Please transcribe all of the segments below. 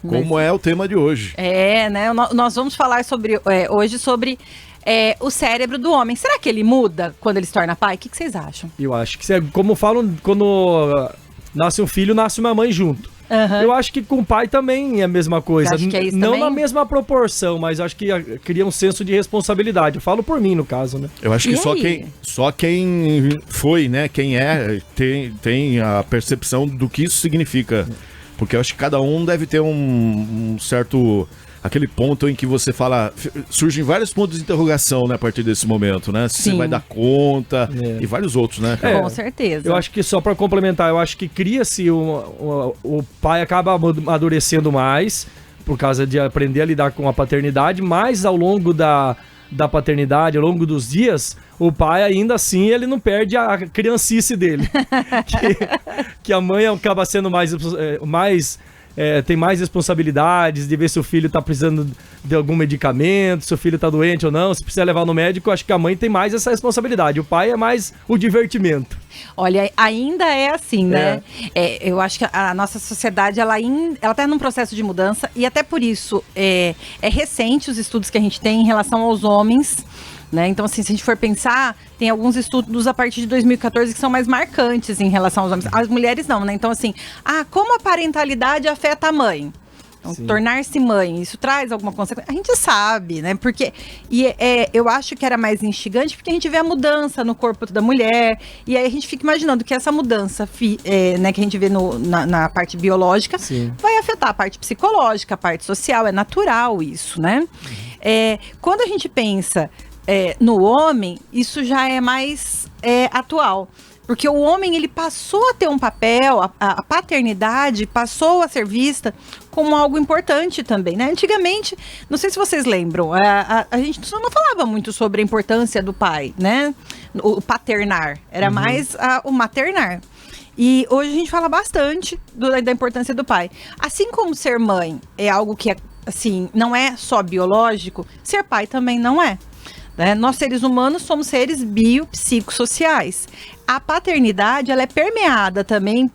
Como é o tema de hoje. Né? Nós vamos falar hoje sobre o cérebro do homem. Será que ele muda quando ele se torna pai? O que vocês acham? Eu acho que, como falam, quando nasce um filho, nasce uma mãe junto. Uhum. Eu acho que com o pai também é a mesma coisa. Acho que é isso não também? Na mesma proporção, mas acho que cria um senso de responsabilidade. Eu falo por mim, no caso, né? Eu acho que só quem foi, né? Quem tem a percepção do que isso significa. Porque eu acho que cada um deve ter um certo... Aquele ponto em que você fala... Surgem vários pontos de interrogação, né? A partir desse momento, né? Se você vai dar conta e vários outros, né? Com certeza. Eu acho que, só para complementar, eu acho que cria-se... O pai acaba amadurecendo mais, por causa de aprender a lidar com a paternidade, mas ao longo da paternidade, ao longo dos dias, o pai ainda assim, ele não perde a criancice dele. que a mãe acaba sendo tem mais responsabilidades de ver se o filho tá precisando de algum medicamento, se o filho tá doente ou não, se precisa levar no médico. Acho que a mãe tem mais essa responsabilidade, o pai é mais o divertimento. Olha, ainda é assim, né? Eu acho que a nossa sociedade, ela tá num processo de mudança, e até por isso é recente os estudos que a gente tem em relação aos homens, né? Então, assim, se a gente for pensar, tem alguns estudos a partir de 2014 que são mais marcantes em relação aos homens. As mulheres não, né? Então, assim, como a parentalidade afeta a mãe? Então, tornar-se mãe, isso traz alguma consequência? A gente sabe, né? Porque eu acho que era mais instigante porque a gente vê a mudança no corpo da mulher, e aí a gente fica imaginando que essa mudança né, que a gente vê na parte biológica vai afetar a parte psicológica, a parte social, é natural isso, né? Quando a gente pensa no homem, isso já é mais atual. Porque o homem, ele passou a ter um papel, a paternidade passou a ser vista como algo importante também, né? Antigamente, não sei se vocês lembram, a gente não falava muito sobre a importância do pai, né? O paternar, era mais o maternar. E hoje a gente fala bastante da importância do pai. Assim como ser mãe é algo que, assim, não é só biológico, ser pai também não é. Né? Nós, seres humanos, somos seres biopsicossociais. A paternidade, ela é permeada também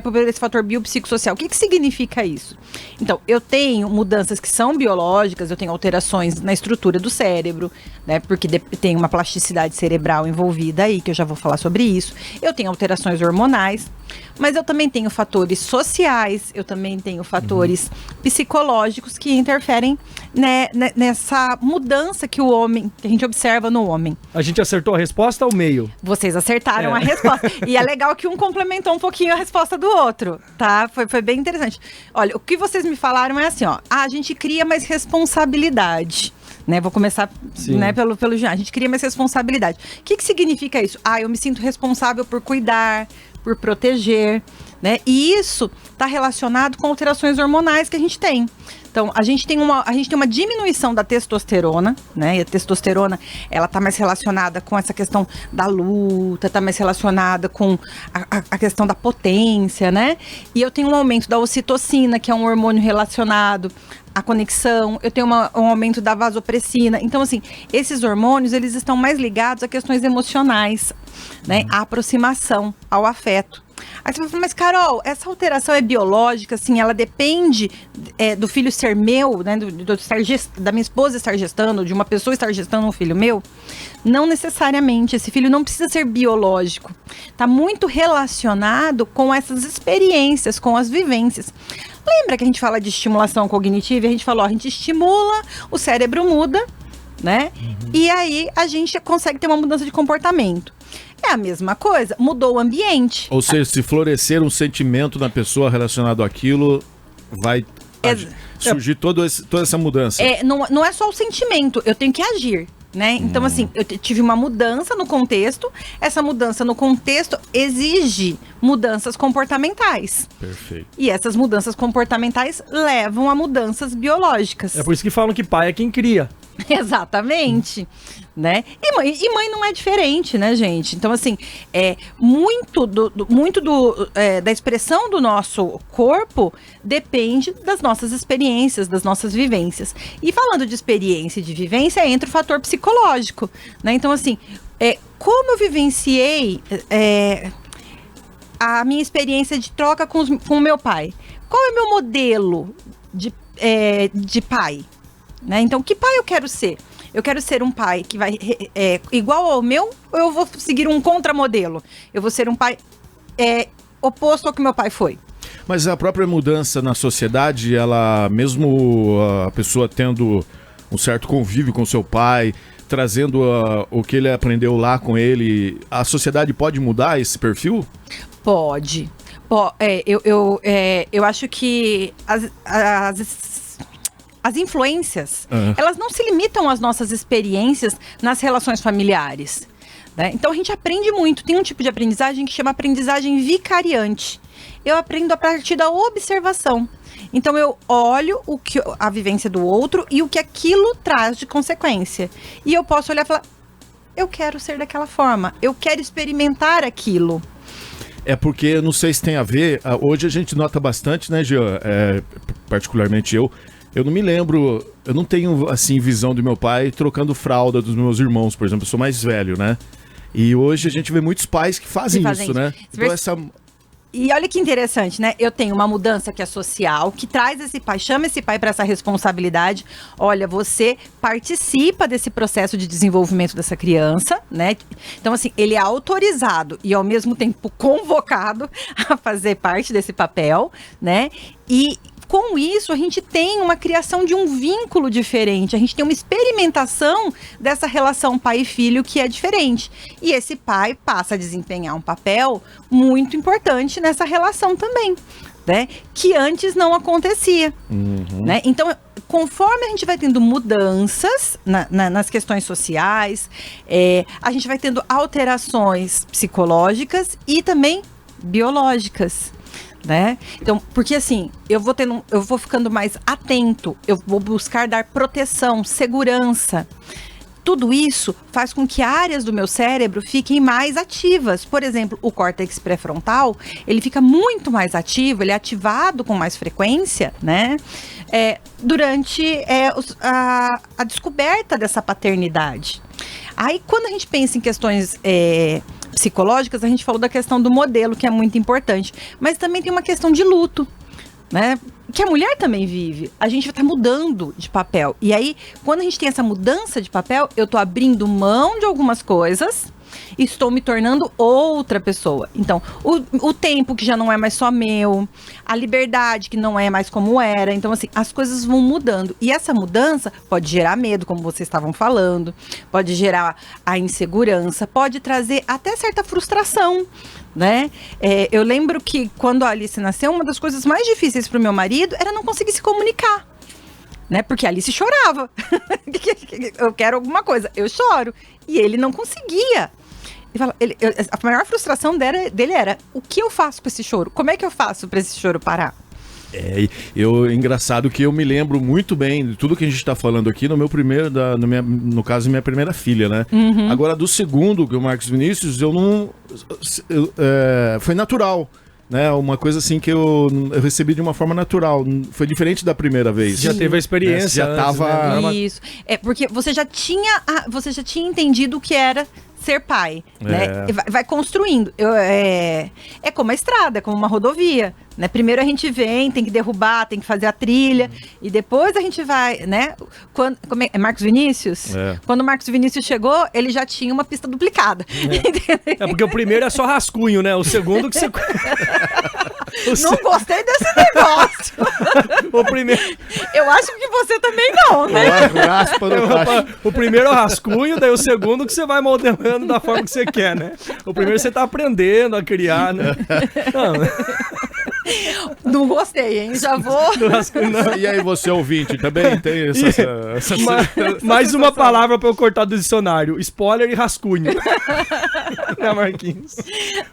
por esse fator biopsicossocial. O que significa isso? Então, eu tenho mudanças que são biológicas, eu tenho alterações na estrutura do cérebro, né? Porque tem uma plasticidade cerebral envolvida aí, que eu já vou falar sobre isso. Eu tenho alterações hormonais, mas eu também tenho fatores sociais, eu também tenho fatores psicológicos que interferem, né, nessa mudança que a gente observa no homem. A gente acertou a resposta ao meio? Vocês acertaram a resposta. E é legal que um complementou um pouquinho a resposta do outro, tá? Foi bem interessante. Olha, o que vocês me falaram é assim, ó. A gente cria mais responsabilidade. Né? Vou começar, né, pelo Jean. A gente cria mais responsabilidade. O que significa isso? Eu me sinto responsável por cuidar, por proteger, né? E isso está relacionado com alterações hormonais que a gente tem. Então, a gente tem uma diminuição da testosterona, né? E a testosterona, ela tá mais relacionada com essa questão da luta, tá mais relacionada com a questão da potência, né? E eu tenho um aumento da ocitocina, que é um hormônio relacionado à conexão. Eu tenho um aumento da vasopressina. Então, assim, esses hormônios, eles estão mais ligados a questões emocionais, né? À aproximação, ao afeto. Aí você vai falar, mas Carol, essa alteração é biológica, assim, ela depende do filho ser meu, né, da minha esposa estar gestando, de uma pessoa estar gestando um filho meu? Não necessariamente, esse filho não precisa ser biológico. Está muito relacionado com essas experiências, com as vivências. Lembra que a gente fala de estimulação cognitiva? A gente falou, a gente estimula, o cérebro muda, né? E aí a gente consegue ter uma mudança de comportamento. É a mesma coisa, mudou o ambiente. Ou seja, se florescer um sentimento na pessoa relacionado àquilo, vai surgir toda essa mudança. Não é só o sentimento, eu tenho que agir, né? Então, assim, eu tive uma mudança no contexto, essa mudança no contexto exige mudanças comportamentais. Perfeito. E essas mudanças comportamentais levam a mudanças biológicas. É por isso que falam que pai é quem cria. Exatamente, né? E mãe não é diferente, né, gente? Então, assim, muito da expressão do nosso corpo depende das nossas experiências, das nossas vivências. E falando de experiência e de vivência, entra o fator psicológico, né? Então, assim, como eu vivenciei a minha experiência de troca com o meu pai? qual é o meu modelo de pai? Né? Então, que pai eu quero ser? Eu quero ser um pai que vai igual ao meu, ou eu vou seguir um contramodelo? Eu vou ser um pai oposto ao que meu pai foi. Mas a própria mudança na sociedade, ela, mesmo a pessoa tendo um certo convívio com seu pai, trazendo o que ele aprendeu lá com ele, a sociedade pode mudar esse perfil? Pode. Eu acho que as influências, elas não se limitam às nossas experiências nas relações familiares. Né? Então a gente aprende muito. Tem um tipo de aprendizagem que chama aprendizagem vicariante. Eu aprendo a partir da observação. Então eu olho a vivência do outro e o que aquilo traz de consequência. E eu posso olhar e falar, eu quero ser daquela forma, eu quero experimentar aquilo. É porque, não sei se tem a ver, hoje a gente nota bastante, né, Jean? Particularmente eu não me lembro, eu não tenho, assim, visão do meu pai trocando fralda dos meus irmãos, por exemplo, eu sou mais velho, né? E hoje a gente vê muitos pais que fazem isso, né? Então E olha que interessante, né? Eu tenho uma mudança que é social, que traz esse pai, chama esse pai para essa responsabilidade. Olha, você participa desse processo de desenvolvimento dessa criança, né? Então, assim, ele é autorizado e, ao mesmo tempo, convocado a fazer parte desse papel, né? E com isso, a gente tem uma criação de um vínculo diferente. A gente tem uma experimentação dessa relação pai e filho que é diferente. E esse pai passa a desempenhar um papel muito importante nessa relação também, né? Que antes não acontecia. Né? Então, conforme a gente vai tendo mudanças nas questões sociais, a gente vai tendo alterações psicológicas e também biológicas. Né? Então, porque assim, eu vou ficando mais atento, eu vou buscar dar proteção, segurança. Tudo isso faz com que áreas do meu cérebro fiquem mais ativas. Por exemplo, o córtex pré-frontal, ele fica muito mais ativo, ele é ativado com mais frequência, né? Durante a descoberta dessa paternidade. Aí, quando a gente pensa em questões psicológicas, a gente falou da questão do modelo, que é muito importante. Mas também tem uma questão de luto, né? Que a mulher também vive. A gente está mudando de papel. E aí, quando a gente tem essa mudança de papel, eu estou abrindo mão de algumas coisas e estou me tornando outra pessoa. Então, o tempo que já não é mais só meu, a liberdade que não é mais como era. Então, assim, as coisas vão mudando. E essa mudança pode gerar medo, como vocês estavam falando, pode gerar a insegurança, pode trazer até certa frustração, né? Eu lembro que quando a Alice nasceu, uma das coisas mais difíceis para o meu marido era não conseguir se comunicar. Né? Porque a Alice chorava. Eu quero alguma coisa, eu choro. E ele não conseguia. A maior frustração dele era, o que eu faço com esse choro? Como é que eu faço para esse choro parar? Engraçado que eu me lembro muito bem de tudo que a gente está falando aqui no meu primeiro, no caso, minha primeira filha, né? Agora, do segundo, que é o Marcos Vinícius, foi natural. Né, uma coisa assim que eu recebi de uma forma natural. Foi diferente da primeira vez. Já teve a experiência. Já estava. Né? Isso. Porque você já tinha entendido o que era ser pai. Né? Vai construindo. É como a estrada, é como uma rodovia. Né? Primeiro a gente vem, tem que derrubar, tem que fazer a trilha. E depois a gente vai, né? Marcos Vinícius? Quando o Marcos Vinícius chegou, ele já tinha uma pista duplicada. Porque o primeiro é só rascunho, né? O segundo que você... Não gostei desse negócio. O primeiro... Eu acho que você também não, né? O primeiro é o rascunho, daí o segundo que você vai modelando da forma que você quer, né? O primeiro você tá aprendendo a criar, né? Não gostei, hein? Já vou... E aí, você ouvinte, também tem essa mais uma palavra pra eu cortar do dicionário. Spoiler e rascunho. Né, Marquinhos?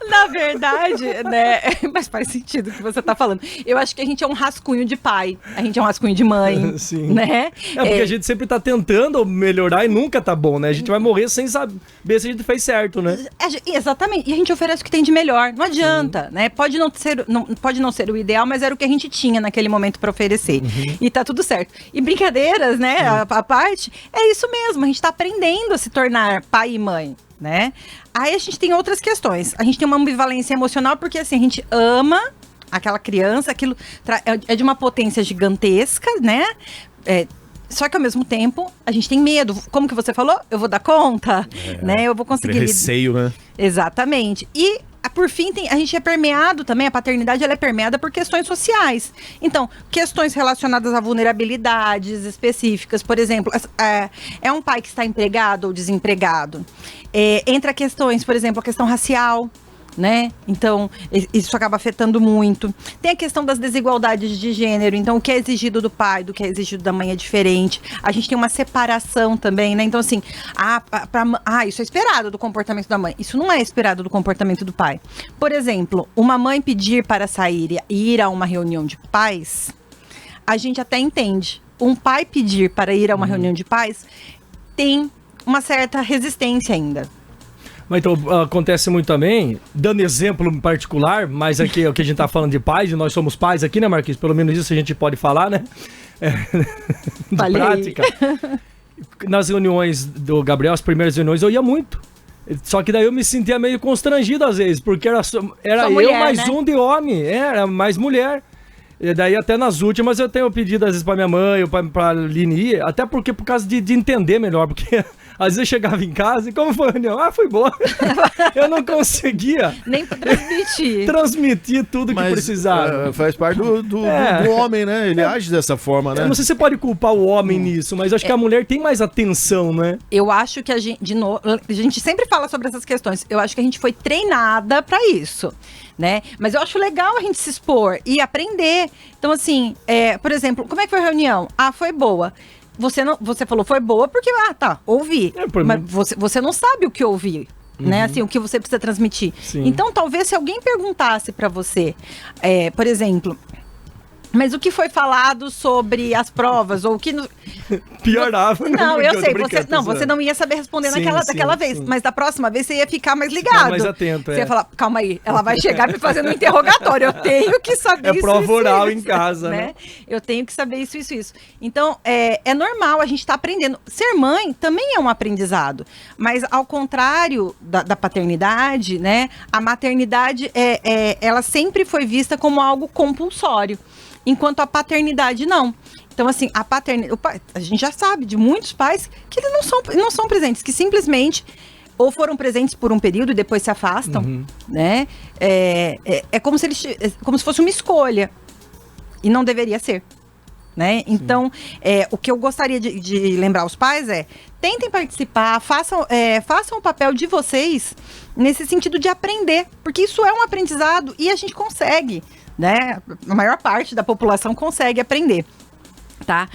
Na verdade, né? Mas faz sentido o que você tá falando. Eu acho que a gente é um rascunho de pai. A gente é um rascunho de mãe. Sim. Né? Porque a gente sempre tá tentando melhorar e nunca tá bom, né? A gente vai morrer sem saber se a gente fez certo, né? Exatamente. E a gente oferece o que tem de melhor. Não adianta, né? Pode não ser o ideal, mas era o que a gente tinha naquele momento para oferecer. E tá tudo certo. E brincadeiras, né? A parte, é isso mesmo. A gente tá aprendendo a se tornar pai e mãe, né? Aí a gente tem outras questões. A gente tem uma ambivalência emocional porque, assim, a gente ama aquela criança, aquilo é de uma potência gigantesca, né? Só que ao mesmo tempo, a gente tem medo. Como que você falou? Eu vou dar conta, né? Eu vou conseguir... Receio, né? Exatamente. E, por fim, a gente é permeado também, a paternidade ela é permeada por questões sociais. Então, questões relacionadas a vulnerabilidades específicas, por exemplo, é um pai que está empregado ou desempregado. Entra questões, por exemplo, a questão racial, né? Então, isso acaba afetando muito. Tem a questão das desigualdades de gênero. Então, o que é exigido do pai, do que é exigido da mãe é diferente. A gente tem uma separação também, né? Então, assim, isso é esperado do comportamento da mãe. Isso não é esperado do comportamento do pai. Por exemplo, uma mãe pedir para sair e ir a uma reunião de pais, a gente até entende. Um pai pedir para ir a uma reunião de pais tem uma certa resistência ainda. Mas então, acontece muito também, dando exemplo em particular, mas aqui é o que a gente tá falando de pais, e nós somos pais aqui, né, Marquinhos? Pelo menos isso a gente pode falar, né? De prática. Nas reuniões do Gabriel, as primeiras reuniões, eu ia muito. Só que daí eu me sentia meio constrangido às vezes, porque era eu mulher, mais, né? Um de homem, era mais mulher. E daí até nas últimas eu tenho pedido às vezes pra minha mãe ou pra Aline ir, até porque por causa de entender melhor, porque às vezes eu chegava em casa e como foi a reunião? Foi boa. Eu não conseguia nem transmitir tudo que precisava. Faz parte do homem, né? Ele age dessa forma, né? Eu não sei se você pode culpar o homem nisso, mas eu acho que a mulher tem mais atenção, né? Eu acho que a gente sempre fala sobre essas questões. Eu acho que a gente foi treinada pra isso, né? Mas eu acho legal a gente se expor e aprender. Então, assim, por exemplo, como é que foi a reunião? Foi boa. Você falou foi boa porque, ouvi. Mas você não sabe o que ouvir, né? Assim, o que você precisa transmitir. Sim. Então, talvez se alguém perguntasse pra você, por exemplo... Mas o que foi falado sobre as provas? Ou o que... Piorava. Não, eu sei. Você não ia saber responder daquela vez. Mas da próxima vez você ia ficar mais ligado. Mais atento, Você ia falar, calma aí, ela vai chegar me fazendo um interrogatório. Eu tenho que saber isso. É prova oral em casa, né? Eu tenho que saber isso. Então, é normal, a gente tá aprendendo. Ser mãe também é um aprendizado. Mas ao contrário da paternidade, né? A maternidade, ela sempre foi vista como algo compulsório. Enquanto a paternidade não. Então, assim, a gente já sabe de muitos pais que eles não são presentes, que simplesmente ou foram presentes por um período e depois se afastam, né? É como se fosse uma escolha. E não deveria ser, né? Então, o que eu gostaria de lembrar aos pais tentem participar, façam o papel de vocês nesse sentido de aprender, porque isso é um aprendizado e a gente consegue, né? A maior parte da população consegue aprender, tá?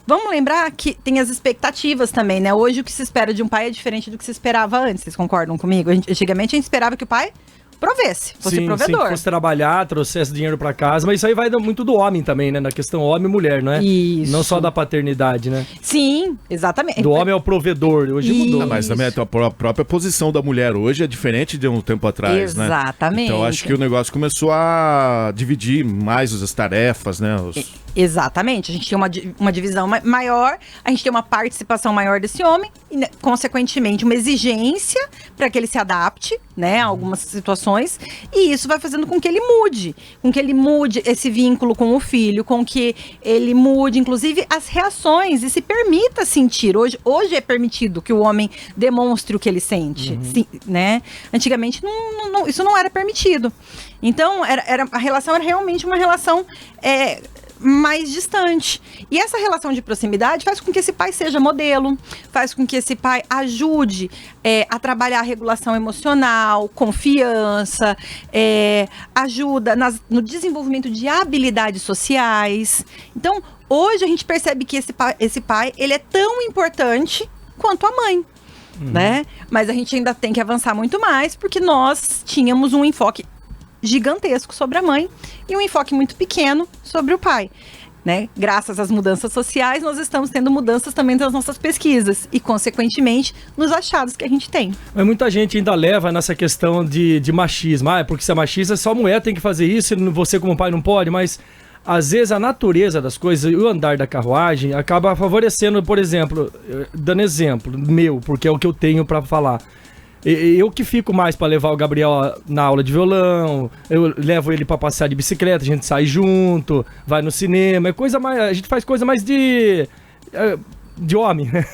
Vamos lembrar que tem as expectativas também, né? Hoje o que se espera de um pai é diferente do que se esperava antes, vocês concordam comigo? Antigamente a gente esperava que o pai provesse, fosse provedor. Sim, fosse trabalhar, trouxesse dinheiro pra casa, mas isso aí vai muito do homem também, né? Na questão homem e mulher, não é? Isso. Não só da paternidade, né? Sim, exatamente. Do homem é o provedor, hoje mudou. Mas também a própria posição da mulher hoje é diferente de um tempo atrás, né? Exatamente. Então acho que o negócio começou a dividir mais as tarefas, né? Exatamente, a gente tem uma divisão maior, a gente tem uma participação maior desse homem e, consequentemente, uma exigência para que ele se adapte, né, a algumas situações, e isso vai fazendo com que ele mude esse vínculo com o filho, com que ele mude, inclusive, as reações e se permita sentir. Hoje é permitido que o homem demonstre o que ele sente, né? Antigamente isso não era permitido. Então, a relação era realmente uma relação mais distante. E essa relação de proximidade faz com que esse pai seja modelo, faz com que esse pai ajude a trabalhar a regulação emocional, confiança, ajuda no desenvolvimento de habilidades sociais. Então, hoje a gente percebe que esse pai ele é tão importante quanto a mãe. Né? Mas a gente ainda tem que avançar muito mais, porque nós tínhamos um enfoque gigantesco sobre a mãe e um enfoque muito pequeno sobre o pai, né? Graças às mudanças sociais, nós estamos tendo mudanças também das nossas pesquisas e, consequentemente, nos achados que a gente tem. Mas muita gente ainda leva nessa questão de machismo. Porque se é machista, só a mulher tem que fazer isso e você como pai não pode, mas às vezes a natureza das coisas e o andar da carruagem acaba favorecendo, por exemplo, dando exemplo meu, porque é o que eu tenho para falar. Eu que fico mais pra levar o Gabriel na aula de violão, eu levo ele pra passear de bicicleta, a gente sai junto, vai no cinema, é coisa mais, a gente faz coisa mais de homem, né?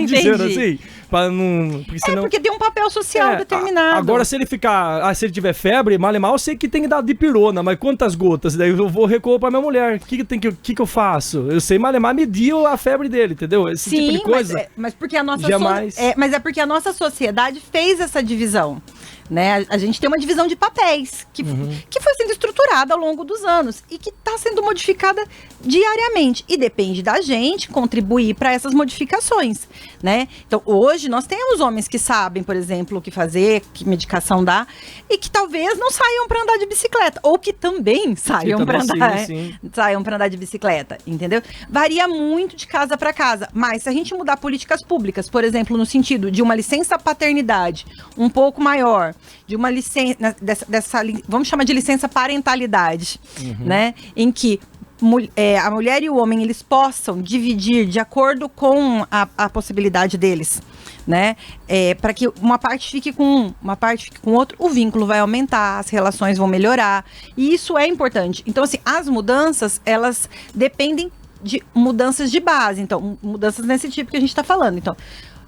Dizendo assim, pra não... Porque senão... porque tem um papel social determinado. Agora, se ele ficar... se ele tiver febre, mal e mal, eu sei que tem que dar dipirona, mas quantas gotas? Daí eu vou recuar pra minha mulher. O que eu faço? Eu sei mal e mal medir a febre dele, entendeu? Esse tipo de coisa. Mas porque a nossa jamais... mas é porque a nossa sociedade fez essa divisão. Né? A gente tem uma divisão de papéis que foi sendo estruturada ao longo dos anos e que está sendo modificada diariamente. E depende da gente contribuir para essas modificações, né? Então, hoje nós temos homens que sabem, por exemplo, o que fazer, que medicação dá, e que talvez não saiam para andar de bicicleta, ou que também saiam para andar de bicicleta, entendeu? Varia muito de casa para casa, mas se a gente mudar políticas públicas, por exemplo, no sentido de uma licença paternidade um pouco maior, de uma licença, vamos chamar de licença parentalidade, né? Em que a mulher e o homem, eles possam dividir de acordo com a possibilidade deles, né? Para que uma parte fique com um, uma parte fique com o outro, o vínculo vai aumentar, as relações vão melhorar, e isso é importante. Então, assim, as mudanças, elas dependem de mudanças de base, então, mudanças nesse tipo que a gente está falando. Então,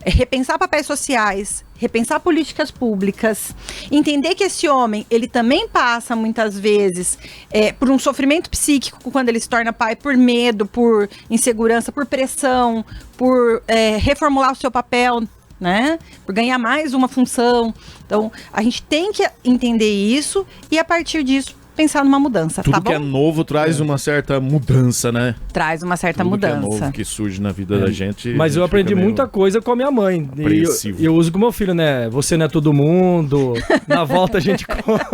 repensar papéis sociais, repensar políticas públicas, entender que esse homem, ele também passa muitas vezes por um sofrimento psíquico quando ele se torna pai, por medo, por insegurança, por pressão, por reformular o seu papel, né? Por ganhar mais uma função. Então, a gente tem que entender isso e, a partir disso, pensar numa mudança, Tudo tá bom? que é novo traz uma certa mudança, né? Traz uma certa Tudo mudança. que é novo, que surge na vida da gente. Mas eu aprendi muita coisa com a minha mãe. E eu uso com meu filho, né? Você não é todo mundo. Na volta a gente compra.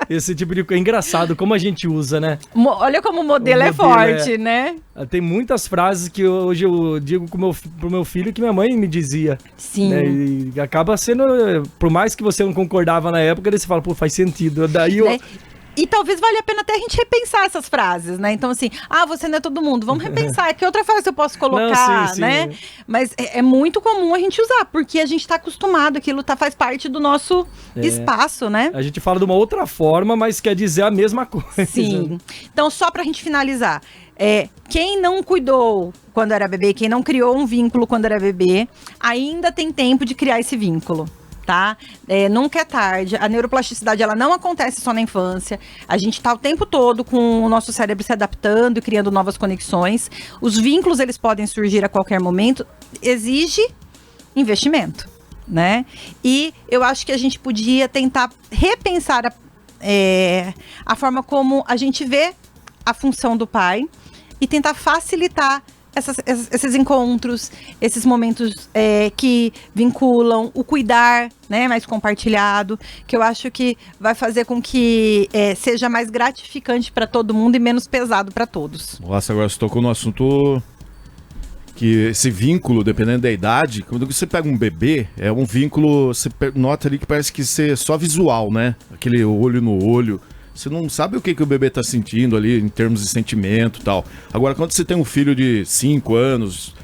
Esse tipo de coisa. É engraçado como a gente usa, né? Olha como o modelo é forte, né? Tem muitas frases que hoje eu digo pro meu filho que minha mãe me dizia. Sim. Né? E acaba sendo... Por mais que você não concordava na época, você fala, pô, faz sentido. Daí eu... E talvez valha a pena até a gente repensar essas frases, né? Então, assim, você não é todo mundo, vamos repensar. Que outra frase eu posso colocar, não, sim, né? Sim. Mas é muito comum a gente usar, porque a gente tá acostumado, aquilo faz parte do nosso espaço, né? A gente fala de uma outra forma, mas quer dizer a mesma coisa. Sim. Então, só pra gente finalizar, quem não cuidou quando era bebê, quem não criou um vínculo quando era bebê, ainda tem tempo de criar esse vínculo. Tá? Nunca é tarde. A neuroplasticidade, ela não acontece só na infância. A gente tá o tempo todo com o nosso cérebro se adaptando e criando novas conexões. Os vínculos, eles podem surgir a qualquer momento. Exige investimento, né? E eu acho que a gente podia tentar repensar a forma como a gente vê a função do pai e tentar facilitar esses encontros, esses momentos que vinculam o cuidar, né, mais compartilhado, que eu acho que vai fazer com que seja mais gratificante para todo mundo e menos pesado para todos. Nossa, agora você tocou no assunto que esse vínculo, dependendo da idade, quando você pega um bebê, é um vínculo, você nota ali que parece que ser só visual, né? Aquele olho no olho. Você não sabe o que o bebê tá sentindo ali em termos de sentimento e tal. Agora, quando você tem um filho de 5 anos,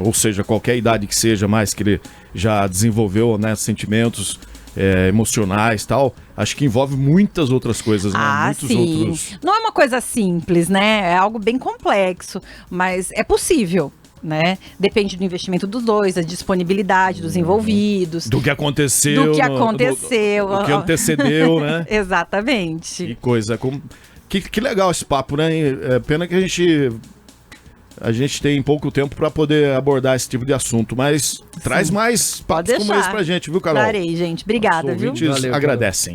ou seja, qualquer idade que seja mais, que ele já desenvolveu, né, sentimentos emocionais e tal, acho que envolve muitas outras coisas, né? Sim. Não é uma coisa simples, né? É algo bem complexo, mas é possível. Né? Depende do investimento dos dois, da disponibilidade dos envolvidos. Do que aconteceu. Do que aconteceu. Do que antecedeu, né? Exatamente. Que coisa. Que legal esse papo, né? É pena que a gente tem pouco tempo para poder abordar esse tipo de assunto, mas traz mais papos como esse pra gente, viu, Carol? Trarei, gente. Obrigada, viu? Os ouvintes agradecem.